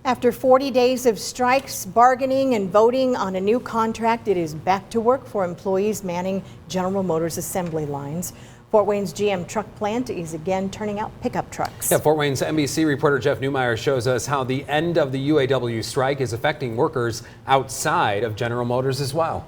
After 40 days of strikes, bargaining, and voting on a new contract, it is back to work for employees manning General Motors assembly lines. Fort Wayne's GM truck plant is again turning out pickup trucks. Yeah, Fort Wayne's NBC reporter Jeff Newmeyer shows us how the end of the UAW strike is affecting workers outside of General Motors as well.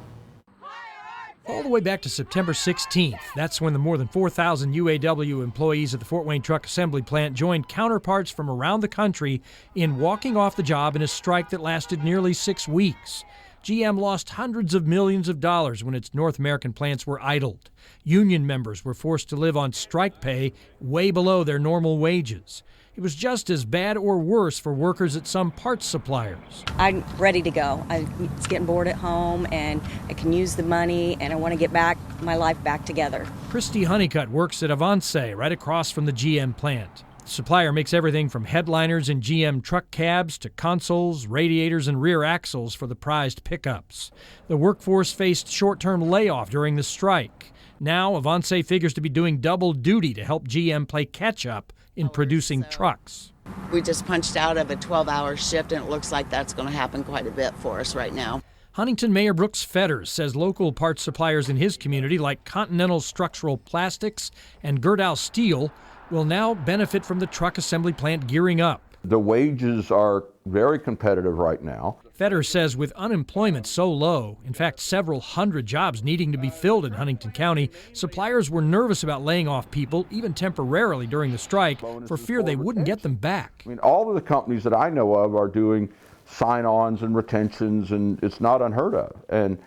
All the way back to September 16th, that's when the more than 4,000 UAW employees at the Fort Wayne Truck Assembly Plant joined counterparts from around the country in walking off the job in a strike that lasted nearly 6 weeks. GM lost hundreds of millions of dollars when its North American plants were idled. Union members were forced to live on strike pay way below their normal wages. It was just as bad or worse for workers at some parts suppliers. I'm ready to go. It's getting bored at home, and I can use the money, and I want to get my life back together. Christy Honeycutt works at Avance, right across from the GM plant. The supplier makes everything from headliners and GM truck cabs to consoles, radiators, and rear axles for the prized pickups. The workforce faced short-term layoff during the strike. Now, Avance figures to be doing double duty to help GM play catch-up in producing trucks. We just punched out of a 12-hour shift, and it looks like that's going to happen quite a bit for us right now. Huntington Mayor Brooks Fetters says local parts suppliers in his community, like Continental Structural Plastics and Gerdau Steel, will now benefit from the truck assembly plant gearing up. The wages are very competitive right now. Fetters says with unemployment so low, in fact several hundred jobs needing to be filled in Huntington County, suppliers were nervous about laying off people, even temporarily during the strike, for fear they wouldn't get them back. I mean, all of the companies that I know of are doing sign-ons and retentions, and it's not unheard of. And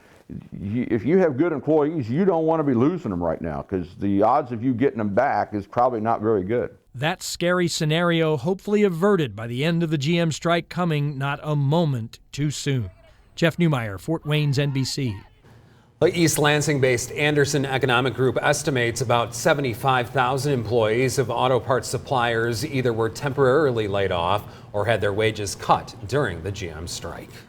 if you have good employees, you don't want to be losing them right now, because the odds of you getting them back is probably not very good. That scary scenario hopefully averted by the end of the GM strike coming not a moment too soon. Jeff Newmeyer, Fort Wayne's NBC. The East Lansing-based Anderson Economic Group estimates about 75,000 employees of auto parts suppliers either were temporarily laid off or had their wages cut during the GM strike.